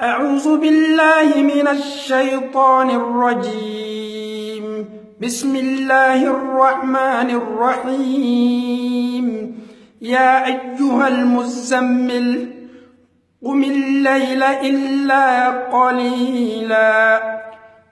أعوذ بالله من الشيطان الرجيم. بسم الله الرحمن الرحيم. يا أيها المزمل قم الليل إلا قليلا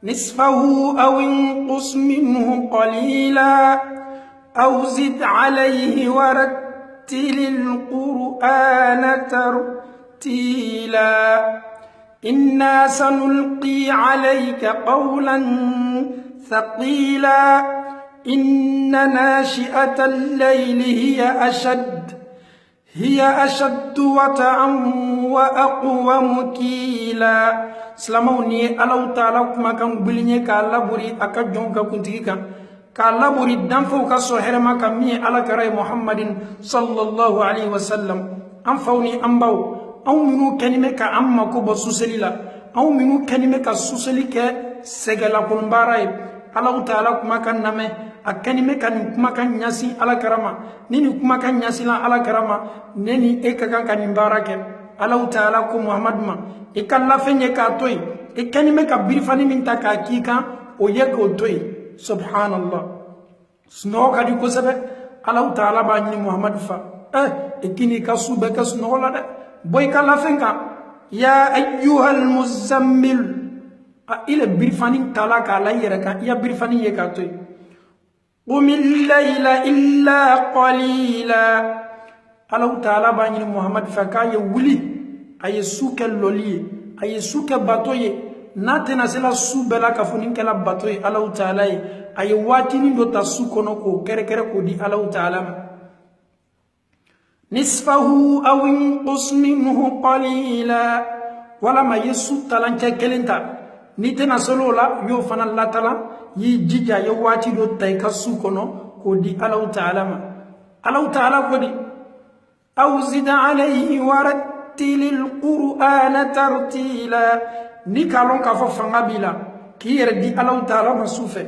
نصفه أو انقص منه قليلا أو زد عليه ورتل القرآن ترتيلا إنا سنلقي عليك قولا ثقيلا إن ناشئة الليل هي أشد وطئا وأقوم قيلا. سلاموني الله تعالى كما كان بلني كالا بري أكجون كنتيكا كالا بري دنفو كسوهر ما كمي على كراي محمد صلى الله عليه وسلم أنفوني أنباو أو منو كلمة كأما كوب سوسلي لا أو منو كلمة كسوسلي كسجلا كنباراي الله تعالى كما كان نمه أكلمة كما كان ناسي على كرامة نيني كما كان ناسي لا على كرامة نيني إكا كان نبارك الله تعالى كم محمد ما إكلا فيني كاتوي إكلمة كبيرفاني من تكاكيكا ويكو توي سبحان الله سنو كادي كوسبة الله تعالى باني محمد فا إكيني كسوبة كسنو لا boy kala fenka ya ayyuhal muzammil ila birfani tala kala yeraka ya birfani yekato qumil layla illa qalila. Allah taala bani Muhammad faka ye wuli ay suke loli ay suke batoye natena sela subela kafuni kala batoye Allah taala ay watini do tasukono ko kere ko di Allah taala نصفه أو انقص منه قليلا ولا ما يسوط تلانك كلنتا نيتنا سلولا يوفنا الله تعالى يجيجا يواتي دو تايكا سوكونو كودي الله تعالى الله تعالى كودي أو زد عليه ورتل القرآن ترتيلا نيكالون كافو فنغابيلا كي يردي الله تعالى مسوفة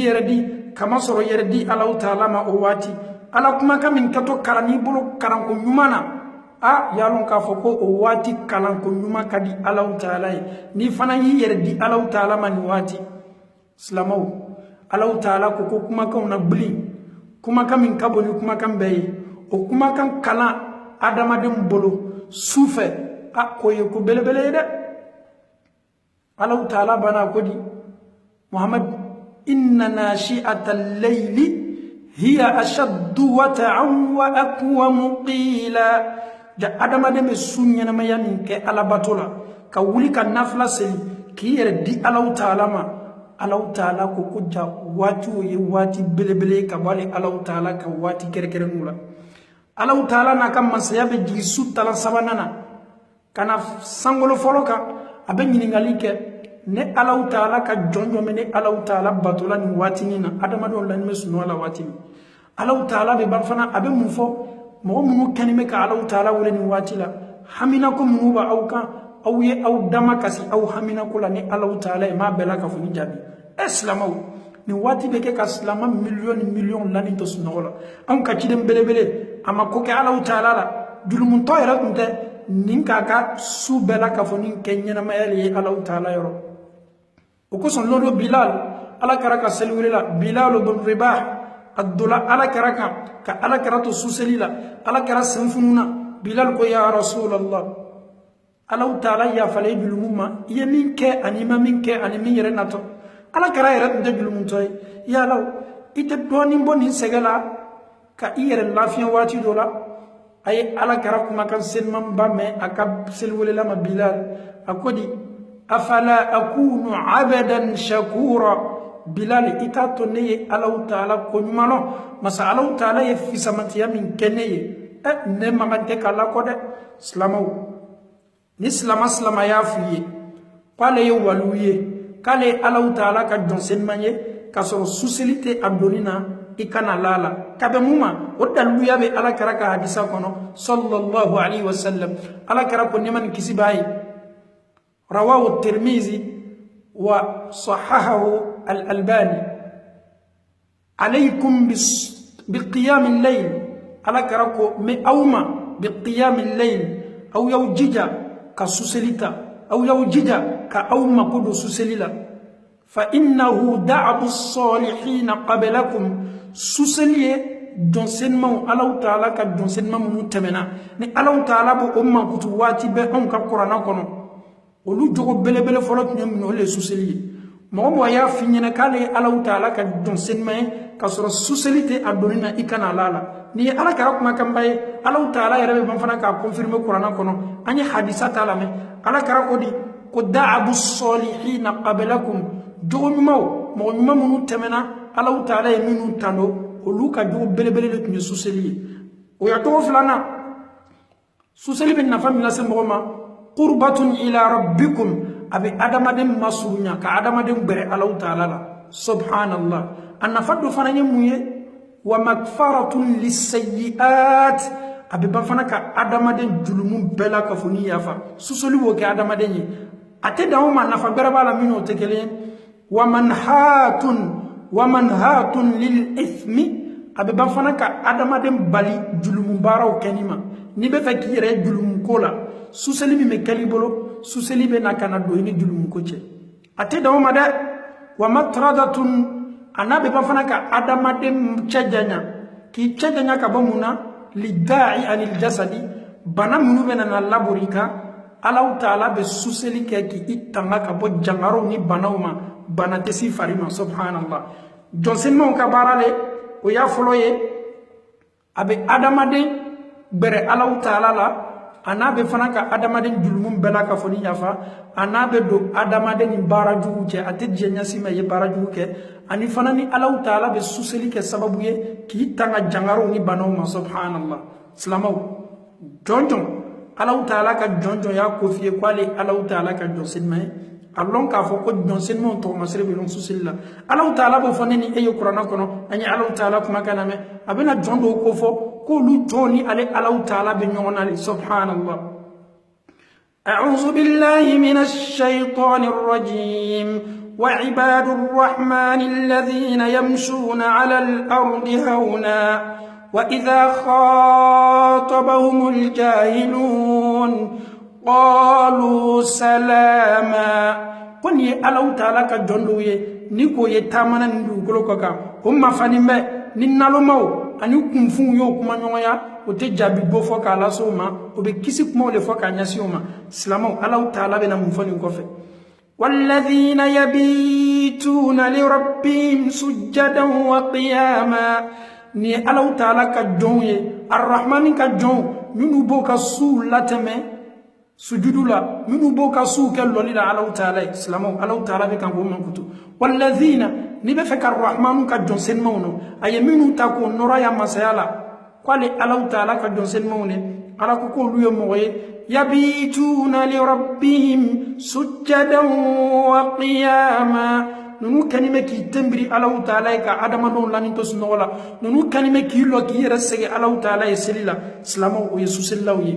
يردي كما سرو يردي الله تعالى ما أواتي ala kuma kamin kato karani bolo karanko nyumana yalon ka foko o wati kalanko nyuma kadi Allah taala ni fana yi yerdi Allah taala mani wati islamau Allah taala ko kuma kan na bli kuma kamin kaboni kuma kan bayi o kuma kan kala adama dem bolo sufe ko ye ko belebele de Allah taala bana ko di Muhammad inna nashi'atal layli هي أشد وطئا وأقوم قيلا جاء آدم دم سنيا ما يمين كعلى بطولا كولي كنافلا سلي كي يردي الله تعالى ما الله تعالى كوكوجا واتو يواتي بلبلي كبالي الله تعالى كواتي كركرنولا الله تعالى نكام مسيا بجي سوت تلا سبانانا كنا سانغولو فلوكا أبني نغاليك ne Allah taala ka jonjo mene Allah taala batola ni watini na adama do lan mesuno ala watini Allah taala be barfana abe mufo mo munu kanime ka Allah taala wala ni watila hamina ko muba auka aw ye aw dama kasi aw hamina ko la ni Allah taala ma bela ka funi jabi islamaw ni wati be ke ka islama million lani to sunola an ka cidem belebele ama ko ke Allah taala la dulumun toyra kunte ninka ka su bela ka funi kenyana mayali Allah taala yoro وكسر لولو بلال على كركا سلوللا بلال بن رباح الدولا على كركا على كراتو سوسليلا على كرا سنفنونا بلال كو يا رسول الله الله تعالى يا فلي بالمما يمين كي انيما من كي انيمي يرناتو على كرا يرت دجلو منتوي يا لو يتدوني بوني سغلا كا ير لافيا واتي دولا اي على كرا كما كان سنمم بامي اكاب سلوللا ما بلال اكودي أفلا أكون عبدا شكورا بلال إتاتو نيه الله تعالى كنمانو مسا الله تعالى في سمتيا من كنيه نما منتك الله كده سلامو نسلام سلام يافيه قال يوالويه قال الله تعالى كجنسن مانيه كسر سوسيلتي أبدولنا إكنا لالا كبموما ودلويا بي على كركا حديثا كنو صلى الله عليه وسلم على كركو نمان كسباي رواه الترمذي وصححه الألباني عليكم بقيام الليل على كركو أوما بقيام الليل أو يوجيجا كسوسليتا aw yaw jija ka aw makodo suseli la fa innahu da'bu as-salihin qablakum suseli donsenma Allah Ta'ala ka donsenma mu temena ni Allah Ta'ala bo umma kutu wati be on ka qur'ana kono olu jogo belebele folo nyam no le suseli mo ya finyena kale Allah Ta'ala ka donsenma ka soro suselite adonina ikana lala ni ala kara kuma kambaye Allah Ta'ala yere be fana ka confirmer qur'ana kono anya hadisa Ta'ala me ala kara ko di ko da'abu salihin qablakum jogo mo mu temena Allah Ta'ala e minu tando olu ka jogo belebele le tun suseli o ya to flana suseli bin nafa min lase mogoma qurbatun ila rabbikum abi adamaden masunya ka adamaden bere Allah Ta'ala la subhanallah annafadu fananye muye wa magfaratun lisayyi'at abi ba fana ka adamaden julumun bela ka foni yafa suseli wo ka adamaden yi ate dawo ma nafa bere bala mino tekele wa manhatun lil ithmi abe ban fana ka adamaden bali julumu baraw kenima ni be fa ki yere julumu kola suseli mi me kalibolo suseli be nakana do ni julumu ko ce ate dawo ma da wa matradatun anabe ban fana ka adamaden chajanya ki chajanya ka bamuna lidai anil jasadi bana munu be na laborika Allah Ta'ala be suseli ke ki itanga ka bo jangaro ni banawma bana tesi farima subhanallah jonsenmo ka barale o ya foloye abe adamaden bere Allah Ta'ala la anabe fana ka adamaden julmum bela ka foni yafa anabe do adamaden ni baraju ke ate jenya sima ye baraju ke ani fana ni Allah Ta'ala be suseli ke sababu ye ki tanga jangaro ni banawma subhanallah slamaw jonjon Allah Ta'ala ka jonjon ya kofiye kwale Allah Ta'ala ka jonsenma allon ka fo ko jonsenmo to masre be non susilla Allah Ta'ala bo fone ni eyo qur'ana kono ani Allah Ta'ala kuma kana me abena jondo ko fo ko lu joni ale Allah Ta'ala be nyona li subhanallah a'udhu billahi minash shaitanir rajim wa ibadur rahmanil ladhina yamshuna 'alal ardi hauna وإذا خاطبهم الجاهلون قالوا سلاما كوني الله تعالى كجندوي نيكو يتامنا ندوكلو كاكا هم فانيمبه نينالومو اني كونفون يو كما نويا وتجابي بو فوكا لا سوما وبكيسي كما le foka nyasioma سلامو الله تعالى بنا مفاني كوفي والذين يبيتون لربهم سجدا وقياما ni Allah Ta'ala ka jonye arrahman ka jon minu boka su latame sujudula minu boka su ke lolila Allah Ta'ala islamu Allah Ta'ala be kan go mankutu walladhina ni be fe ka arrahman ka jon sen mawno ay minu ta ko nora ya masayala kwale Allah Ta'ala ka jon sen mawne ala ko ko luyo moye yabituna li rabbihim sujadan wa qiyama nunu kanime ki tembiri Allah Ta'ala ka adama don lanin to sunola nunu kanime ki lo ki yere sege Allah Ta'ala selila islamu o yesu sallallahu yi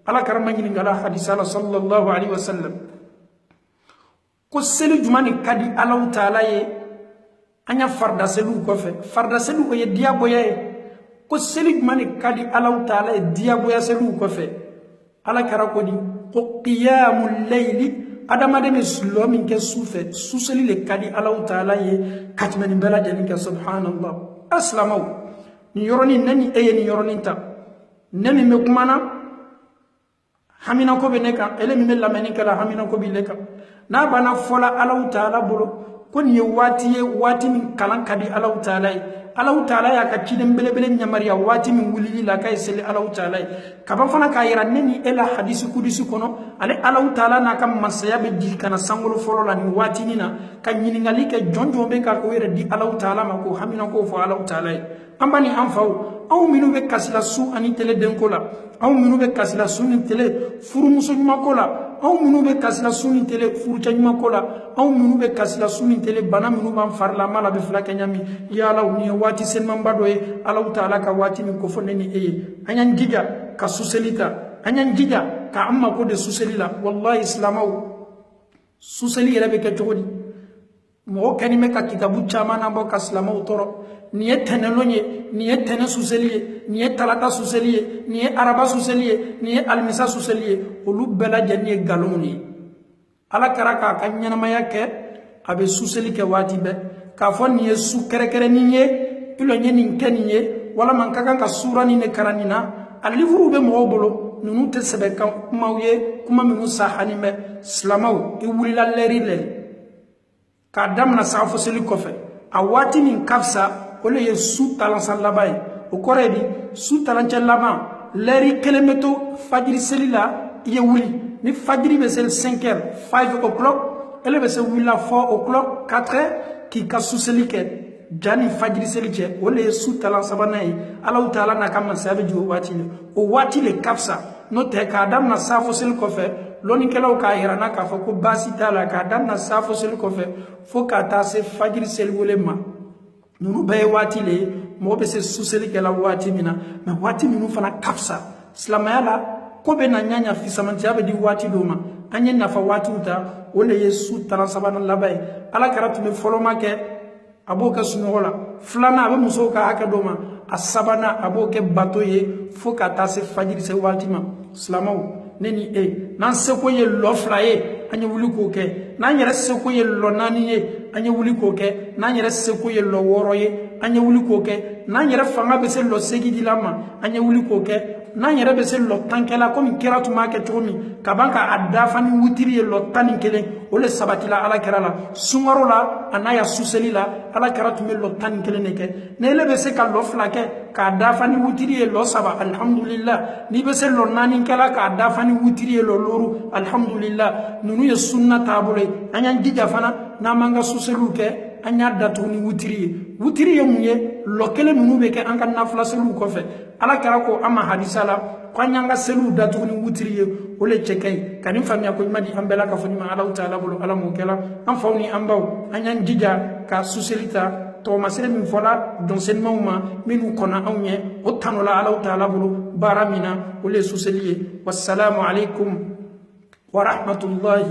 ala karama ngini ngala hadisala sallallahu alaihi wasallam ko selu jumani kadi Allah Ta'ala ye anya farda selu ko fe farda selu ko ye dia boye ko selu jumani kadi Allah Ta'ala ye dia boya selu ko fe ala karako di ko qiyamul layli adama de meslo min ke sufe suseli le kadi Allah Ta'ala ye katmani bela jani ke subhanallah aslamaw ni yoroni nani eye ni yoroni ta nami me kumana hamina ko be neka ele mi mella meni kala hamina ko bi leka na bana fola Allah Ta'ala bolo kon ye wati min kalan kadi Allah Ta'ala Allah Ta'ala ya ka kidem belebele nyamariya wati min wulili la kay sele Allah Ta'ala kaba fana ka yira neni ela hadisi kudisi kono ale Allah Ta'ala na kam masaya be di kana sangolo folo la ni wati nina ka nyiningali ke jonjo be ka ko yira di Allah Ta'ala ma ko hamina ko fo Allah Ta'ala ambani amfaw aw minu be kasila su ani tele denkola aw minu be kasila su ni tele furu muso makola aw minu be kasila su ni tele furu chanyima kola aw minu be kasila su ni tele bana minu ban farla mala be flaka nyami ya Allah ni wati sen mambado e Allah Ta'ala ka wati min ko fonne ni eye anyan giga ka suselita anyan giga ka amma ko de suselila wallahi islamaw suseli yele be ke jogodi mo kanime ka kitabu chama na bo ka islamaw toro ni etenelonye ni etene suseliye ni talata suseliye ni araba suseliye ni almisa suseliye olu bela jani galoni ala kara k'a ka ɲɛnamaya kɛ a bɛ suseli kɛ waati bɛɛ k'a fɔ nin ye su kɛrɛkɛrɛnnin ye ilo ɲe nin kɛ nin ye walama n ka kan ka sura nin de kalan nin na a livre bɛ mɔgɔw bolo ninnu tɛ sɛbɛ kumaw ye kuma minnu sahanin bɛ silamaw i wulila lɛri lɛri k'a damina sagafo seli kɔfɛ a waati min ka fisa o le ye su talansan laban ye o kɔrɔ ye di su talancɛ laban lɛri kelen bɛ to fajiri seli la i ye wuli ni fajiri bɛ seli 5 heures 5 o'clock ele bɛ se wulila 4 o'clock 4 heures k'i ka su seli kɛ jani fajiri seli cɛ o le ye su talan sabanan ye Alahu Taala n'a ka masaya bɛ jigin o waati le o waati le ka fisa n'o tɛ k'a damina sagafo seli kɔfɛ lɔnnikɛlaw k'a yira na k'a fɔ ko baasi t'a la k'a damina sagafo seli kɔfɛ fo ka taa se fajiri seli wele ma ninnu bɛɛ ye waati le ye mɔgɔ bɛ se su seli kɛla waati min na mɛ waati minnu fana ka fisa silamɛya la ko bɛ na ɲaɲa fisamantiya bɛ di waati dɔw ma an ye nafa waatiw ta o le ye su talan sabanan laban ye ala kɛra tun bɛ fɔlɔma kɛ a b'o kɛ sunɔgɔ la filanan a bɛ musow ka hakɛ dɔw ma a sabanan a b'o kɛ bato ye fo ka taa se fajiri se waati ma silamɛw ne ni e n'an seko ye lɔ 2 ye an ye wuli k'o kɛ n'an yɛrɛ seko ye lɔ 4 ye an ye wuli k'o kɛ n'an yɛrɛ seko ye lɔ 6 ye an ye wuli k'o kɛ n'an yɛrɛ fanga bɛ se lɔ 8 dila ma an ye wuli k'o kɛ n'an yɛrɛ bɛ se lɔ 10 kɛla komi kira tun b'a kɛ cogo min ka ban k'a dafa ni wutiri ye lɔ 11 o le sabatila ala kɛra la sunkaro la a n'a ya suseli la ala kɛra tun bɛ lɔ 11 de kɛ ne ele bɛ se ka lɔ 2 kɛ k'a dafa ni wutiri ye lɔ 7 alhamdulillah n'i bɛ se lɔ 4 kɛla k'a dafa ni wutiri ye lɔ 7 alhamdulillah ninnu ye sunna taabolo ye an y'an jija fana n'an b'an ka suseliw kɛ an y'a datugu ni wutiri ye mun ye lɔ 1 ninnu bɛ kɛ an ka nafila seliw kɔfɛ ala kɛra ko an ma hadisa la ko an y'an ka seliw datugu ni wutiri ye o le cɛ ka ɲi ka nin faamuya ko ɲuman di an bɛɛ la ka fɔ ɲuman Alahu Taala bolo ala m'o kɛla an faw ni an baw an y'an jija ka suseli ta tɔgɔmasɛbɛn min fɔla dɔnsennimaw ma minnu kɔnna anw ɲɛ o tanola Alahu Taala bolo baara min na o le ye suseli ye wassalamu alaikum wa rahmatullahi